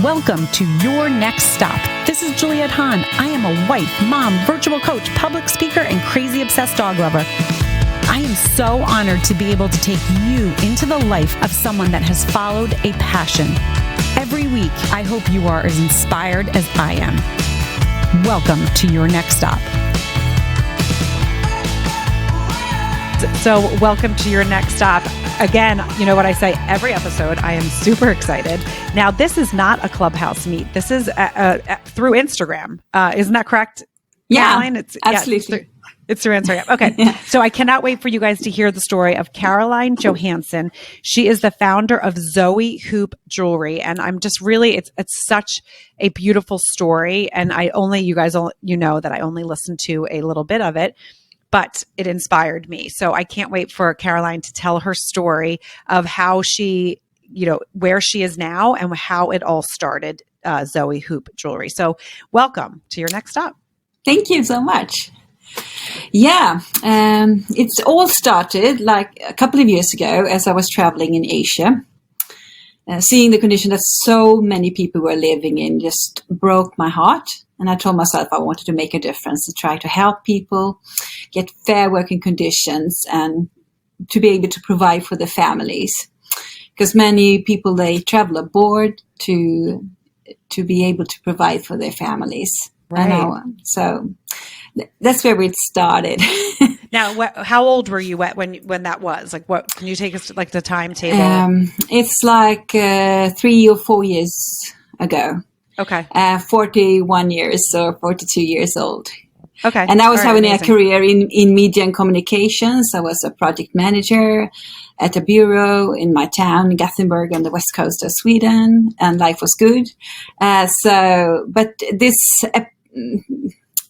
Welcome to Your Next Stop. This is Juliette Hahn. I am a wife, mom, virtual coach, public speaker, and crazy obsessed dog lover. I am so honored to be able to take you into the life of someone that has followed a passion. Every week, I hope you are as inspired as I am. Welcome to Your Next Stop. So welcome to Your Next Stop. Again, you know what I say every episode, I am super excited. Now, this is not a Clubhouse meet. This is through Instagram. Isn't that correct? Yeah, Caroline? absolutely. It's through Instagram. Okay. Yeah. So I cannot wait for you guys to hear the story of Caroline Johansson. She is the founder of Zoe Hoop Jewelry. And I'm just really, it's such a beautiful story. And you know that I only listened to a little bit of it, but it inspired me. So I can't wait for Caroline to tell her story of how she, where she is now and how it all started, Zoe Hoop Jewelry. So welcome to Your Next Stop. Thank you so much. Yeah, it's all started like a couple of years ago as I was traveling in Asia. Seeing the condition that so many people were living in just broke my heart. And I told myself I wanted to make a difference and try to help people get fair working conditions and to be able to provide for their families. Because many people, they travel abroad to be able to provide for their families. Right. So that's where it started. Now, how old were you when that was? Like, what can you take us to, like, the timetable? It's like 3 or 4 years ago. Okay. 41 years or 42 years old. Okay. And I was having amazing. a career in media and communications. I was a project manager at a bureau in my town, Gothenburg, on the west coast of Sweden, and life was good. But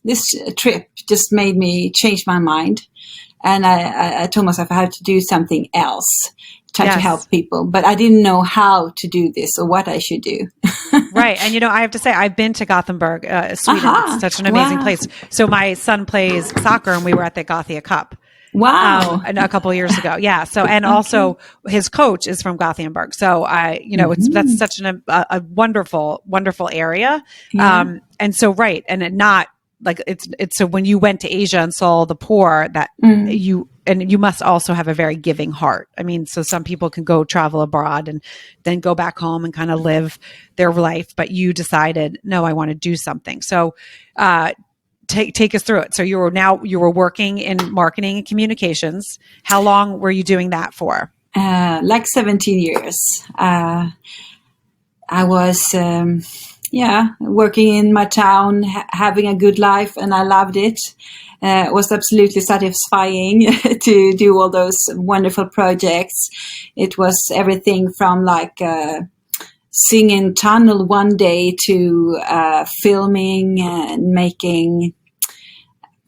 this trip just made me change my mind. And I told myself I had to do something else, try to help people. But I didn't know how to do this or what I should do. Right. And, I have to say, I've been to Gothenburg, Sweden. It's such an amazing place. So my son plays soccer and we were at the Gothia Cup. Wow. A couple of years ago. Yeah. So, and also his coach is from Gothenburg. So that's such a wonderful, wonderful area. Yeah. And so, right. And it not like it's so when you went to Asia and saw the poor that you must also have a very giving heart. I mean, so some people can go travel abroad and then go back home and kind of live their life, but you decided, no, I want to do something. So, take us through it. So you were working in marketing and communications. How long were you doing that for? Like 17 years. I was, working in my town, having a good life, and I loved it. It was absolutely satisfying to do all those wonderful projects. It was everything from like singing tunnel one day to filming and making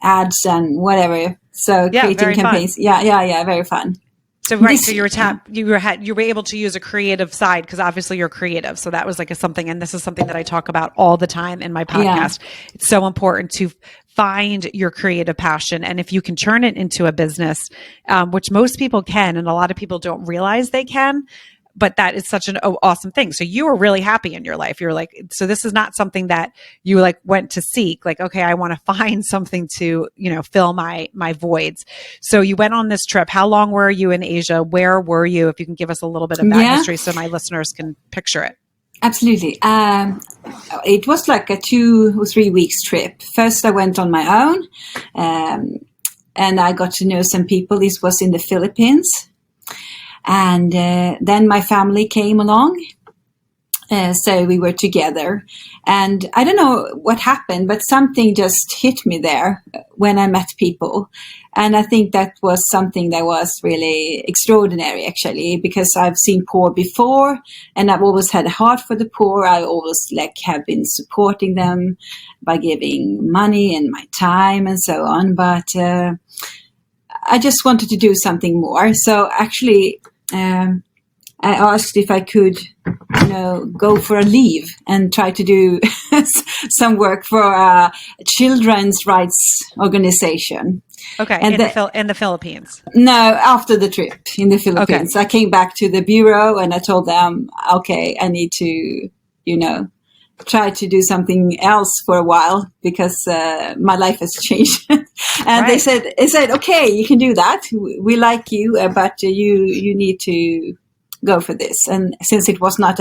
ads and whatever. So creating campaigns. Fun. Yeah, very fun. So so you were able to use a creative side because obviously you're creative. So that was like something, and this is something that I talk about all the time in my podcast. Yeah. It's so important to find your creative passion, and if you can turn it into a business, which most people can, and a lot of people don't realize they can. But that is such an awesome thing. So you were really happy in your life. You're like, so this is not something that you like went to seek. Like, okay, I want to find something to, fill my voids. So you went on this trip. How long were you in Asia? Where were you? If you can give us a little bit of that history so my listeners can picture it. Absolutely. It was like a 2 or 3 weeks trip. First, I went on my own, and I got to know some people. This was in the Philippines. And then my family came along. So we were together. And I don't know what happened, but something just hit me there when I met people. And I think that was something that was really extraordinary, actually, because I've seen poor before, and I've always had a heart for the poor. I always have been supporting them by giving money and my time and so on. But I just wanted to do something more. So actually, I asked if I could, go for a leave and try to do some work for a children's rights organization. Okay, and in the Philippines. No, after the trip in the Philippines. Okay. I came back to the bureau and I told them, okay, I need to try to do something else for a while because my life has changed. And Right. they said, okay, you can do that. We like you, but you need to go for this. And since it was not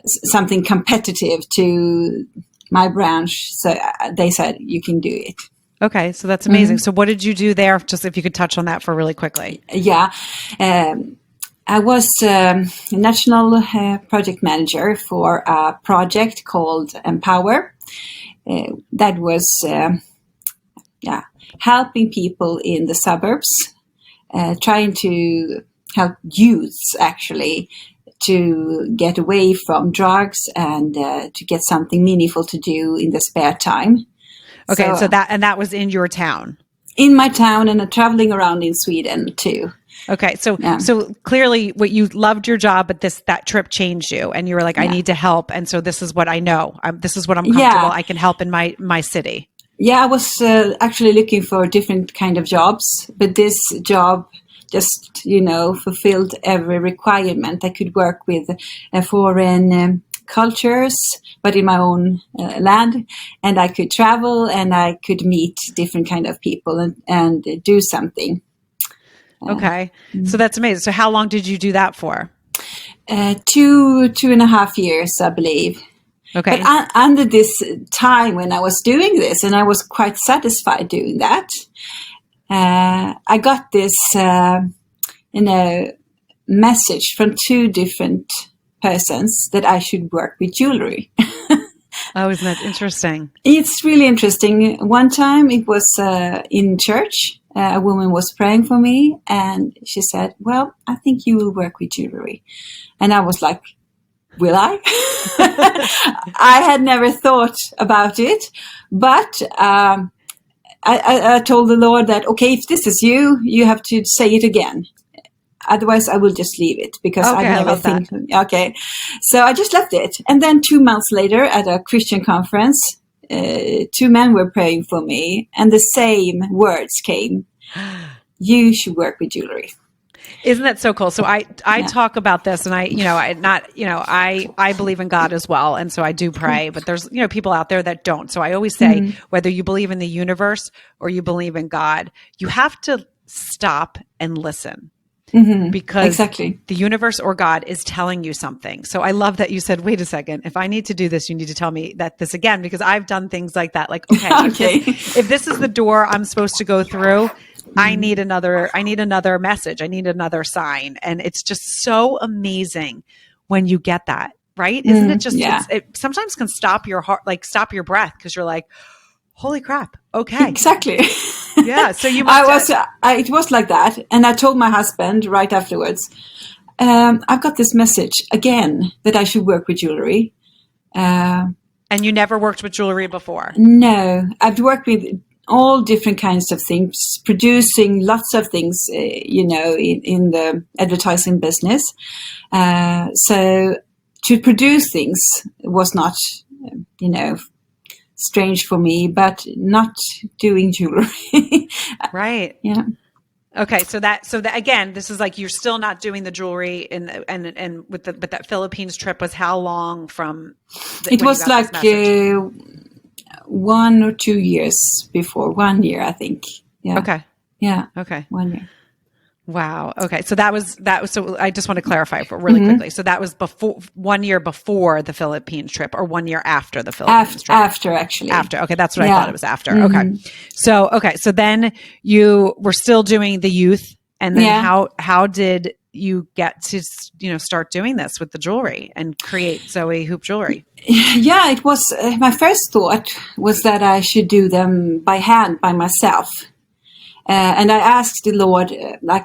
something competitive to my branch, so they said you can do it. Okay, so that's amazing. So what did you do there? Just if you could touch on that for really quickly. Yeah. I was a national project manager for a project called Empower. That was helping people in the suburbs, trying to help youths actually to get away from drugs and to get something meaningful to do in the spare time. Okay, so that was in your town. In my town, and traveling around in Sweden too. Okay, so clearly, what you loved your job, but that trip changed you, and you were like, I need to help, and so this is what I know. This is what I'm comfortable. I can help in my city. Yeah, I was actually looking for different kind of jobs, but this job just fulfilled every requirement. I could work with foreign cultures, but in my own land, and I could travel and I could meet different kind of people and do something. Okay. So that's amazing. So how long did you do that for? 2.5 years, I believe. Okay. But under this time when I was doing this, and I was quite satisfied doing that, I got this, message from 2 different persons that I should work with jewelry. Oh, isn't that interesting? It's really interesting. One time it was in church. A woman was praying for me and she said, well, I think you will work with jewelry. And I was like, will I? I had never thought about it. But I told the Lord that, okay, if this is you, you have to say it again. Otherwise, I will just leave it because I never think. Okay, so I just left it. And then 2 months later at a Christian conference, 2 men were praying for me and the same words came. You should work with jewelry. Isn't that so cool? So I talk about this and I believe in God as well. And so I do pray, but there's, people out there that don't. So I always say, whether you believe in the universe or you believe in God, you have to stop and listen. Because the universe or God is telling you something. So I love that you said, wait a second, if I need to do this, you need to tell me this again, because I've done things like that. Like, okay, if this is the door I'm supposed to go through, I need another message. I need another sign. And it's just so amazing when you get that, right? Isn't it just, it sometimes can stop your heart, like stop your breath. Cause you're like, holy crap. Okay. Exactly. Yeah. So you must it was like that. And I told my husband right afterwards, I've got this message again that I should work with jewelry. And you never worked with jewelry before? No, I've worked with all different kinds of things, producing lots of things, in the advertising business. So to produce things was not, strange for me, but not doing jewelry. Right. Yeah. Okay. So that again, this is like, you're still not doing the jewelry but that Philippines trip was how long from? It was like 1 or 2 years before. 1 year, I think. Yeah. Okay. Yeah. Okay. 1 year. Wow. Okay. So that was, so I just want to clarify for really quickly. So that was 1 year before the Philippines trip or 1 year after the Philippines trip? After, actually. After. Okay. That's what I thought it was after. Okay. So then you were still doing the youth, and then how did you get to, start doing this with the jewelry and create Zoe Hoop Jewelry? Yeah, it was, my first thought was that I should do them by hand, by myself. And I asked the Lord,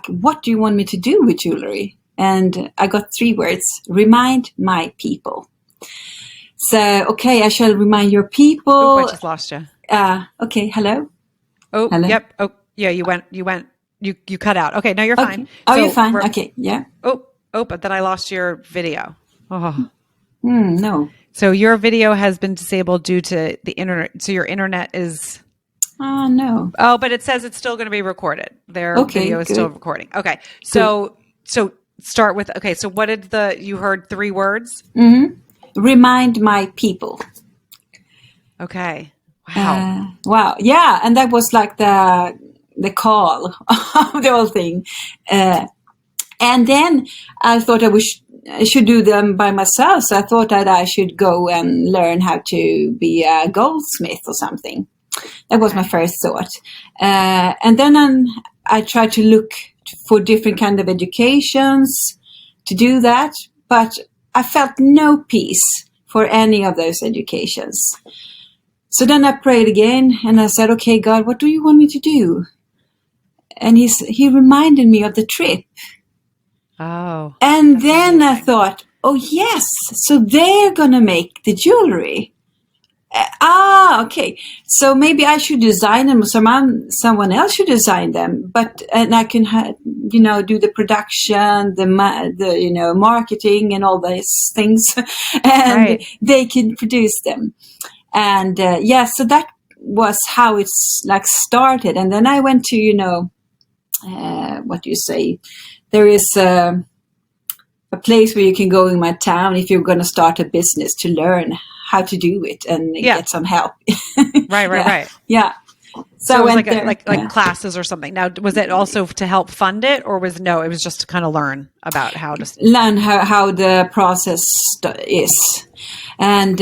what do you want me to do with jewelry? And I got 3 words: remind my people. So, okay, I shall remind your people. Oh, I just lost you. Okay, hello? Oh, hello? Yep. Oh, yeah, you cut out. Okay, no, you're fine. Okay. Oh, you're fine. Okay, yeah. Oh, but then I lost your video. Oh. No. So your video has been disabled due to the internet. So your internet is... Oh, no. Oh, but it says it's still going to be recorded. Their video is still recording. Okay. So start with, so what did you heard 3 words? remind my people. Okay. Wow. Wow. Yeah. And that was like the call of the whole thing. And then I thought I should do them by myself. So I thought that I should go and learn how to be a goldsmith or something. That was my first thought. And then I tried to look for different kind of educations to do that. But I felt no peace for any of those educations. So then I prayed again and I said, okay, God, what do you want me to do? And he reminded me of the trip. Oh. And then I thought, oh, yes, so they're going to make the jewelry. Okay. So maybe I should design them, someone else should design them, and I can, do the production, the marketing and all these things, and they can produce them. And so that was how it's like started. And then I went to, what do you say? There is a place where you can go in my town if you're going to start a business to learn how to do it and get some help. Right. Yeah. So it was like classes or something. Now, was it also to help fund it, or it was just to kind of learn about how to learn how the process is, and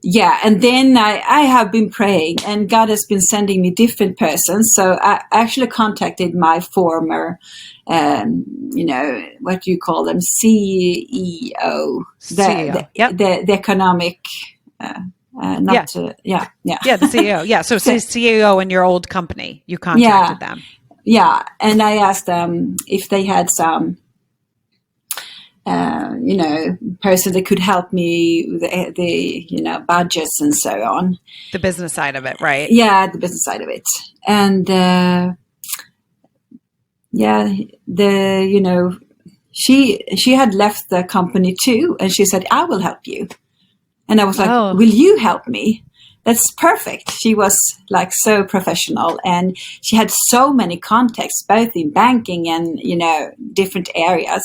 and then I have been praying, and God has been sending me different persons. So I actually contacted my former, what do you call them? CEO. The economic, the CEO. Yeah. So CEO in your old company, you contacted them. Yeah. And I asked them if they had some, person that could help me with the budgets and so on. The business side of it, right? Yeah, the business side of it. And she had left the company too, and she said, I will help you. And I was like, will you help me? That's perfect. She was like so professional, and she had so many contacts, both in banking and, different areas.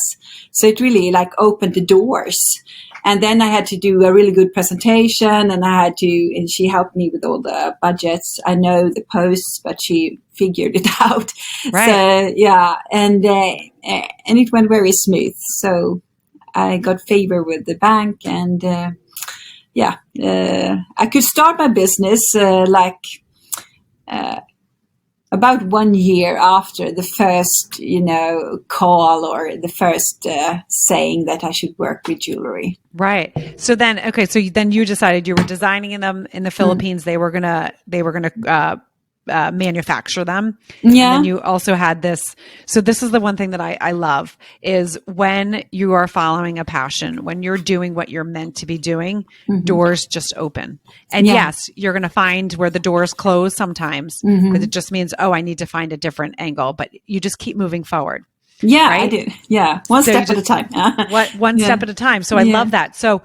So it really like opened the doors. And then I had to do a really good presentation, and she helped me with all the budgets. I know the posts, but she figured it out. Right. So, and it went very smooth. So I got favor with the bank, and I could start my business about 1 year after the first, call or the first saying that I should work with jewelry. Right. So then, then you decided you were designing them in the Philippines. They were gonna manufacture them. Yeah. And then you also had this. So this is the one thing that I love is when you are following a passion, when you're doing what you're meant to be doing, doors just open. And yes, you're going to find where the doors close sometimes, because it just means, I need to find a different angle, but you just keep moving forward. Yeah, right? I do. Yeah. One step at a time. One step at a time. So I love that. So,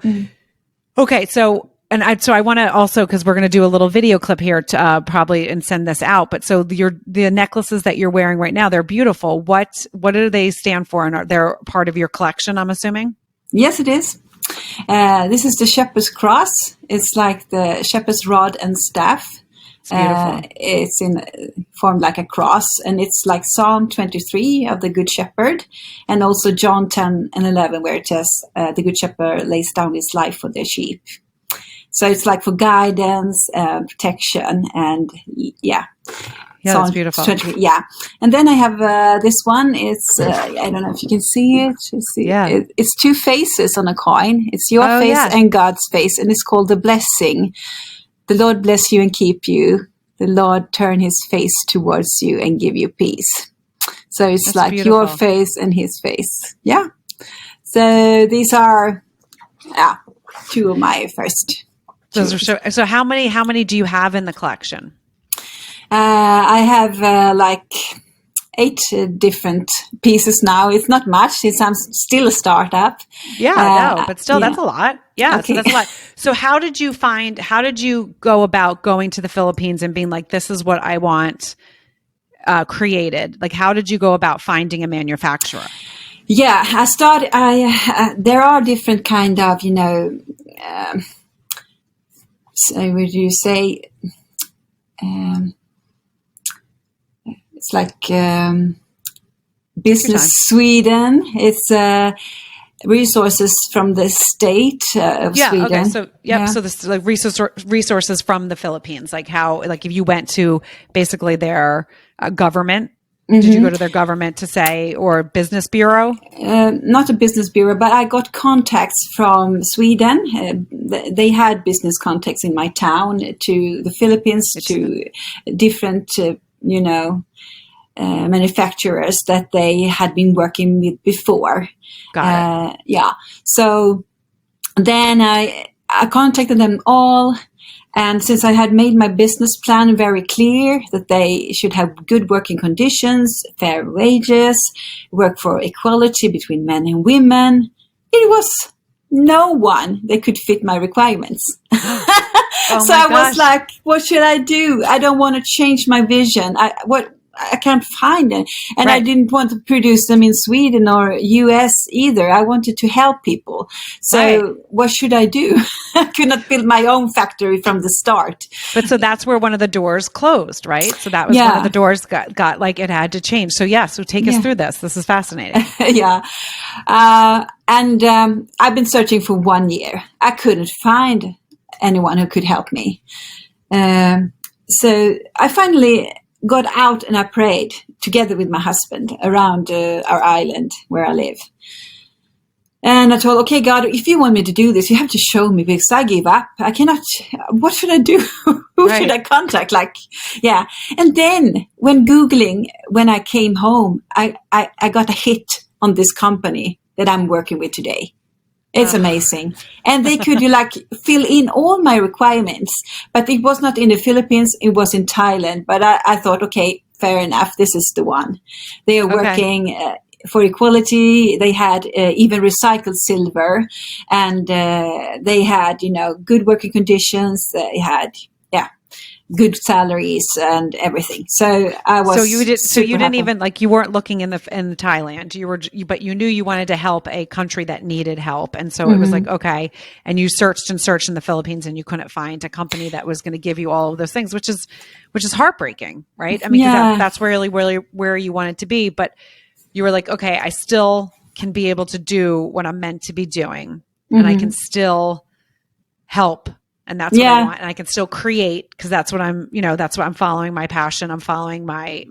okay. So, I want to also, because we're going to do a little video clip here to probably and send this out. But so the necklaces that you're wearing right now, they're beautiful. What do they stand for? And are they part of your collection, I'm assuming? Yes, it is. This is the shepherd's cross. It's like the shepherd's rod and staff. It's beautiful. It's formed like a cross, and it's like Psalm 23 of the Good Shepherd, and also John 10 and 11, where it says, the Good Shepherd lays down his life for the sheep. So it's like for guidance, protection, and that's beautiful. Yeah, and then I have this one. It's I don't know if you can see it. It's two faces on a coin. It's your face and God's face, and it's called the blessing. The Lord bless you and keep you. The Lord turn His face towards you and give you peace. So it's like beautiful. Your face and His face. Yeah. So these are two of my first. Those are so how many do you have in the collection? I have 8 different pieces now. It's not much since I'm still a startup. But still that's a lot. Yeah, okay. So that's a lot. So how did you go about going to the Philippines and being like, this is what I want created? Like, how did you go about finding a manufacturer? Yeah, there are different kind of, so would you say, it's like Business Sweden. It's resources from the state of Sweden. Okay. So, So this is like resources from the Philippines, like if you went to basically their government. Did you go to their government to say, or business bureau? Not a business bureau, but I got contacts from Sweden. They had business contacts in my town to the Philippines, to different, manufacturers that they had been working with before. Got it. Yeah. So then I contacted them all. And since I had made my business plan very clear that they should have good working conditions, fair wages, work for equality between men and women, it was no one that could fit my requirements. So I was like, what should I do? I don't want to change my vision. I can't find it. And I didn't want to produce them in Sweden or US either. I wanted to help people. So what should I do? I could not build my own factory from the start. But so that's where one of the doors closed, right? So that was one of the doors got like it had to change. So so take us through this. This is fascinating. And I've been searching for 1 year. I couldn't find anyone who could help me. So I finally got out and I prayed together with my husband around our island where I live. And I told, okay, God, if you want me to do this, you have to show me, because I give up. I cannot, what should I do? Who should I contact? And then when I came home, I got a hit on this company that I'm working with today. It's amazing. And they could fill in all my requirements, but it was not in the Philippines. It was in Thailand. But I thought, okay, fair enough. This is the one. They are working for equality. They had even recycled silver, and they had, good working conditions. They had, good salaries and everything. So I was. So you didn't even you weren't looking in Thailand. But you knew you wanted to help a country that needed help, and so it was like, okay. And you searched and searched in the Philippines, and you couldn't find a company that was going to give you all of those things, which is heartbreaking, right? I mean, that's really where you wanted to be, but you were like, okay, I still can be able to do what I'm meant to be doing, and I can still help. And that's what I want. And I can still create, because that's what that's what I'm following, my passion. I'm following my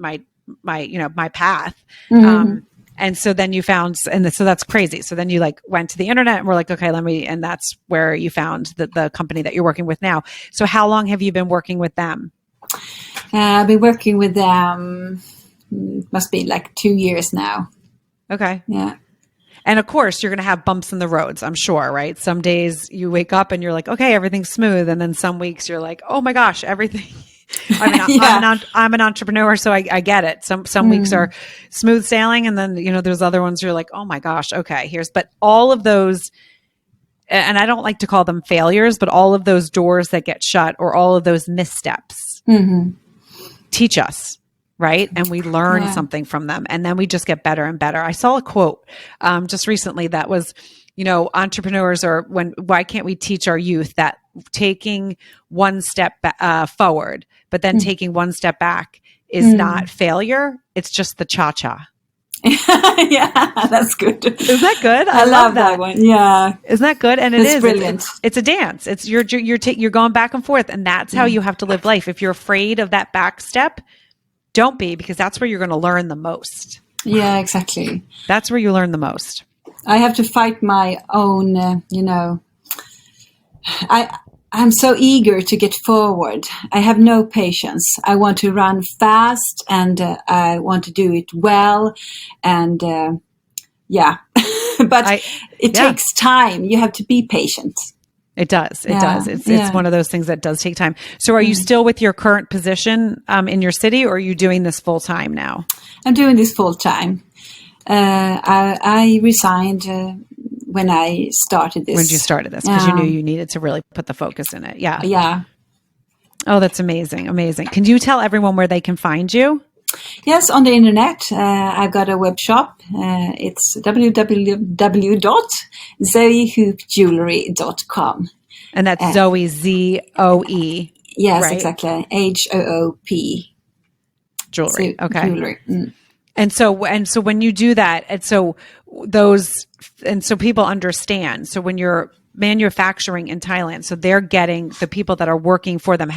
path. And so then you found, so that's crazy. So then you went to the internet and were like, okay, and that's where you found the company that you're working with now. So how long have you been working with them? I've been working with them, it must be 2 years now. Okay. Yeah. And of course, you're going to have bumps in the roads, I'm sure, right? Some days you wake up and you're like, okay, everything's smooth. And then some weeks you're like, oh my gosh, everything. I mean, I'm an entrepreneur, so I get it. Some weeks are smooth sailing. And then, there's other ones you're like, oh my gosh, okay, but all of those, and I don't like to call them failures, but all of those doors that get shut or all of those missteps teach us. Right. And we learn something from them, and then we just get better and better. I saw a quote just recently that was, entrepreneurs why can't we teach our youth that taking one step forward, but then taking one step back is not failure. It's just the cha-cha. Yeah, that's good. Isn't that good? I love that one. Yeah. Isn't that good? And it's brilliant. It's a dance. It's you're going back and forth, and that's how you have to live life. If you're afraid of that back step, don't be, because that's where you're going to learn the most. Yeah, exactly. That's where you learn the most. I have to fight my own, I'm so eager to get forward. I have no patience. I want to run fast, and I want to do it well. And but it takes time. You have to be patient. It does. It does. It's one of those things that does take time. So are you still with your current position in your city, or are you doing this full time now? I'm doing this full time. I resigned when I started this. When you started this, because you knew you needed to really put the focus in it. Yeah. Yeah. Oh, that's amazing. Amazing. Can you tell everyone where they can find you? Yes, on the internet, I've got a web shop. It's www.zoehoopjewelry.com. And that's Zoe, Zoe. Yes, right? exactly. HOOP. Jewelry. So, Okay. jewelry. Mm. And so when you do that, and so people understand. So when you're manufacturing in Thailand, so they're getting the people that are working for them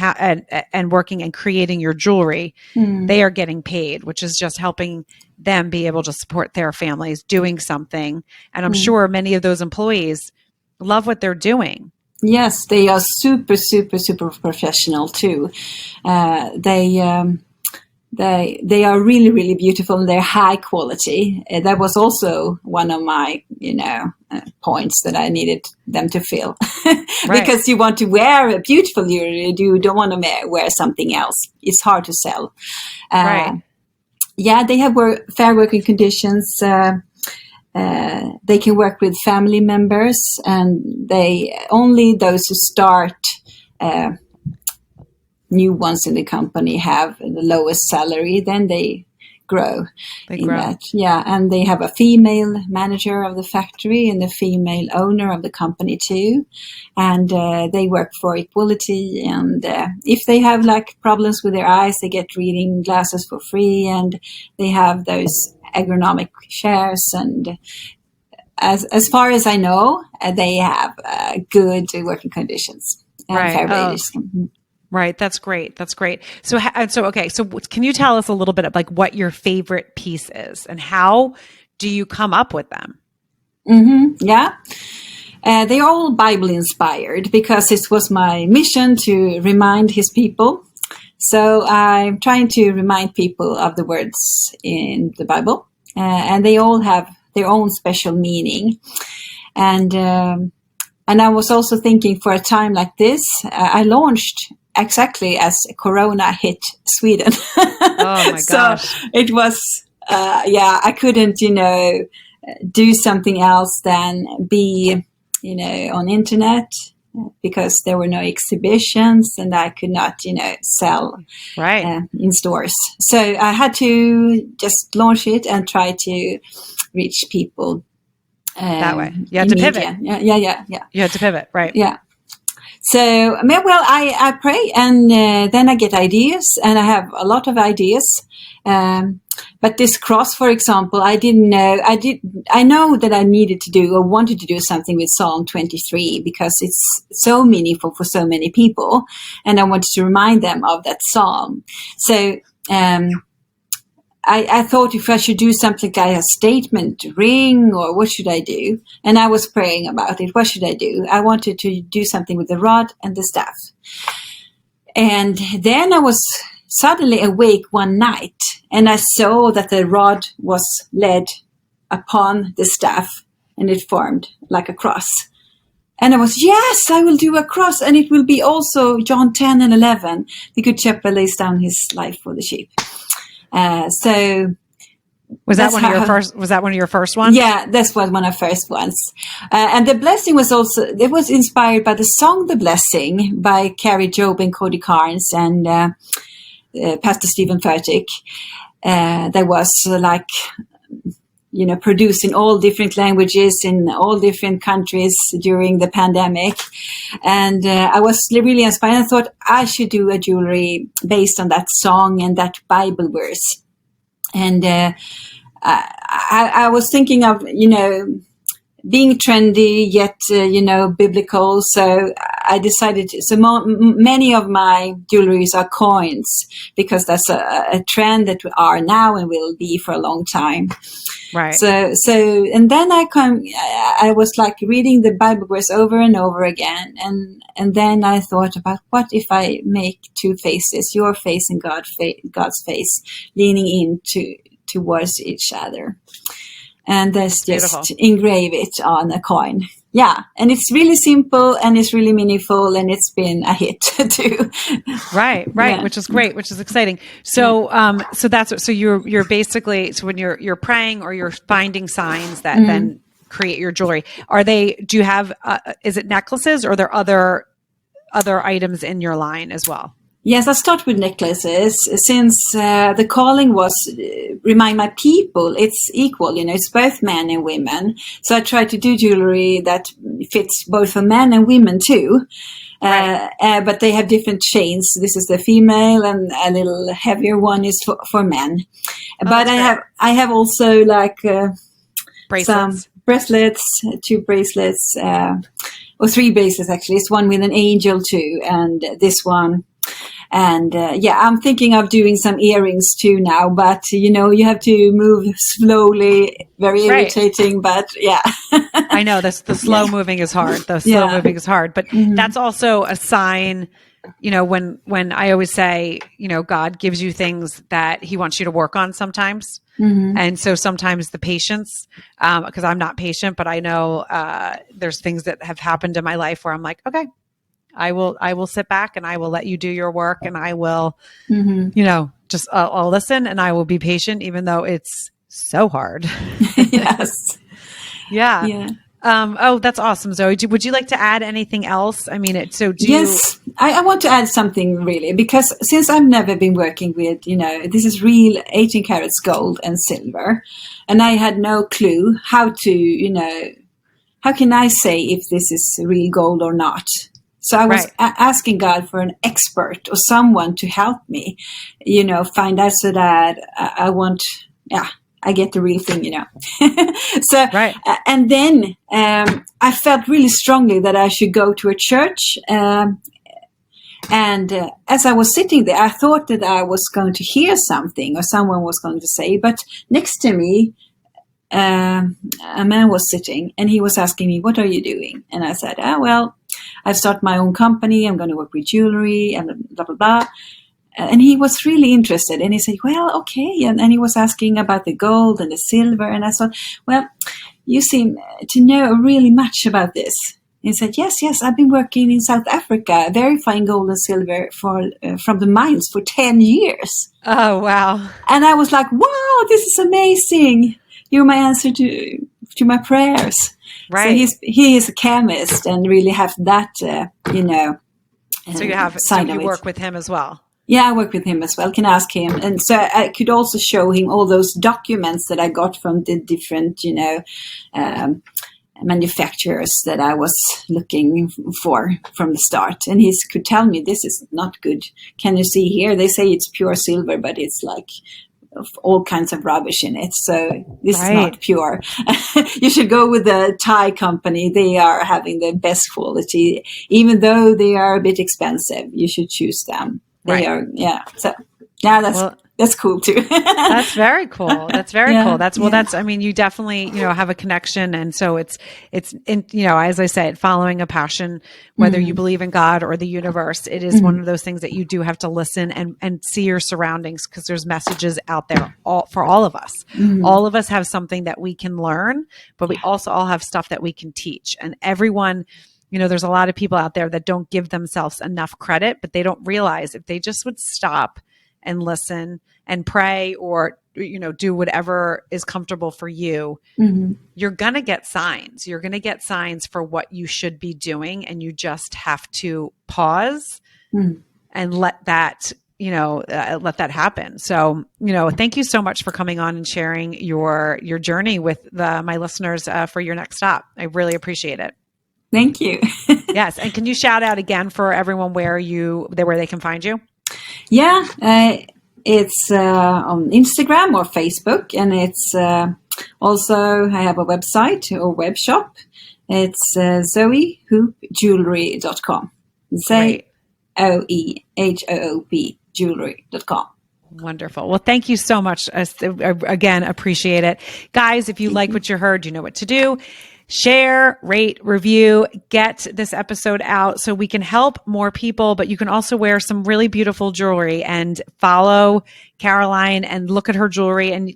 and working and creating your jewelry, they are getting paid, which is just helping them be able to support their families doing something. And I'm sure many of those employees love what they're doing. Yes, they are super, super, super professional too. They are really, really beautiful and they're high quality. That was also one of my, points that I needed them to feel. Because you want to wear a beautiful jewelry, you don't want to wear something else. It's hard to sell. Right. Yeah, they have fair working conditions. They can work with family members, and only those who start new ones in the company have the lowest salary. Then they grow. That. Yeah, and they have a female manager of the factory and a female owner of the company too, and they work for equality. And if they have problems with their eyes, they get reading glasses for free, and they have those agronomic shares. And as far as I know, they have good working conditions and fair wages. Right. That's great. That's great. So can you tell us a little bit of what your favorite piece is and how do you come up with them? Yeah. They're all Bible inspired because it was my mission to remind his people. So I'm trying to remind people of the words in the Bible, and they all have their own special meaning. And I was also thinking, for a time like this, I launched exactly as Corona hit Sweden. Oh my gosh. So it was, I couldn't, do something else than be, on internet, because there were no exhibitions and I could not, sell in stores. So I had to just launch it and try to reach people that way. You had to pivot. Yeah. You had to pivot, right? Yeah. So, I pray, and then I get ideas, and I have a lot of ideas. But this cross, for example, I didn't know. I know that I needed to do or wanted to do something with Psalm 23 because it's so meaningful for so many people, and I wanted to remind them of that psalm. So, I thought if I should do something like a statement ring, or what should I do? And I was praying about it. What should I do? I wanted to do something with the rod and the staff. And then I was suddenly awake one night, and I saw that the rod was laid upon the staff, and it formed like a cross. And I was, yes, I will do a cross. And it will be also John 10 and 11. The good shepherd lays down his life for the sheep. So was that one of your first ones? Yeah, that's one of the first ones. And the blessing was also, it was inspired by the song The Blessing by Carrie Job and Cody Carnes and Pastor Stephen Furtick. That was produced in all different languages in all different countries during the pandemic. And I was really inspired. I thought I should do a jewelry based on that song and that Bible verse. And I was thinking of, being trendy, yet, biblical. So I decided, many of my jewelries are coins because that's a trend that we are now and will be for a long time. Right. So, and then I was reading the Bible verse over and over again. And then I thought about, what if I make two faces, your face and God's face, leaning towards each other. And just engrave it on a coin. Yeah. And it's really simple and it's really meaningful and it's been a hit too. Right. Yeah. Which is great, which is exciting. So, so you're basically, so when you're praying or you're finding signs that then create your jewelry, do you have, is it necklaces or are there other items in your line as well? Yes, I start with necklaces since the calling was remind my people it's equal, it's both men and women. So I try to do jewelry that fits both for men and women too. Right. But they have different chains. This is the female, and a little heavier one is for men. But I have also like bracelets. Some bracelets, 2 bracelets, or 3 bracelets actually. It's one with an angel too, and this one. And I'm thinking of doing some earrings too now, but you have to move slowly, very irritating, but yeah. I know the slow moving is hard. The slow moving is hard, but that's also a sign, when I always say, God gives you things that he wants you to work on sometimes. And so sometimes the patience, because I'm not patient, but I know there's things that have happened in my life where I'm like, okay, I will sit back and I will let you do your work, and I will, just I'll listen and I will be patient, even though it's so hard. Yes. Yeah. That's awesome, Zoe. Would you like to add anything else? I mean, Yes, I want to add something really, because since I've never been working with, this is real 18 carats gold and silver, and I had no clue how to, how can I say if this is real gold or not? So I was asking God for an expert or someone to help me, find out, so that I get the real thing, So, and then I felt really strongly that I should go to a church. And as I was sitting there, I thought that I was going to hear something or someone was going to say, but next to me, a man was sitting and he was asking me, what are you doing? And I said, I've started my own company. I'm going to work with jewelry and blah, blah, blah. And he was really interested. And he said, well, okay. And he was asking about the gold and the silver. And I thought, well, you seem to know really much about this. And he said, yes, I've been working in South Africa, verifying gold and silver from the mines for 10 years. Oh, wow. And I was like, wow, this is amazing. You're my answer to my prayers. Right. So he is a chemist and really have that, So you work with him as well. Yeah, I work with him as well. Can ask him. And so I could also show him all those documents that I got from the different, manufacturers that I was looking for from the start. And he could tell me, this is not good. Can you see here? They say it's pure silver, but it's like all kinds of rubbish in it. So this is not pure. You should go with the Thai company. They are having the best quality. Even though they are a bit expensive, you should choose them. They are, So that's cool too. That's very cool. That's very cool. That's, I mean, you definitely, have a connection. And so it's, as I said, following a passion, whether you believe in God or the universe, it is one of those things that you do have to listen and see your surroundings, because there's messages out there for all of us. All of us have something that we can learn, but we also all have stuff that we can teach. And everyone, there's a lot of people out there that don't give themselves enough credit, but they don't realize if they just would stop and listen and pray, or, do whatever is comfortable for you, you're going to get signs. You're going to get signs for what you should be doing. And you just have to pause and let that happen. So, thank you so much for coming on and sharing your journey with my listeners for your next stop. I really appreciate it. Thank you. Yes. And can you shout out again for everyone where they can find you? Yeah, it's on Instagram or Facebook, and it's also, I have a website or web shop. It's zoehoopjewelry.com. ZOEHOOP jewelry.com. Wonderful. Well, thank you so much. Again, appreciate it. Guys, if you like what you heard, you know what to do. Share, rate, review, get this episode out so we can help more people, but you can also wear some really beautiful jewelry and follow Caroline and look at her jewelry. And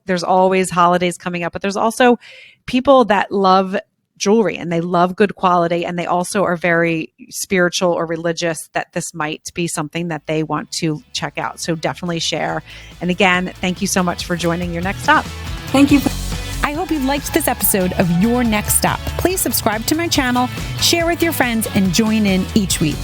there's always holidays coming up, but there's also people that love jewelry and they love good quality, and they also are very spiritual or religious, that this might be something that they want to check out. So definitely share. And again, thank you so much for joining Your Next Stop. Thank you. I hope you liked this episode of Your Next Stop. Please subscribe to my channel, share with your friends, and join in each week.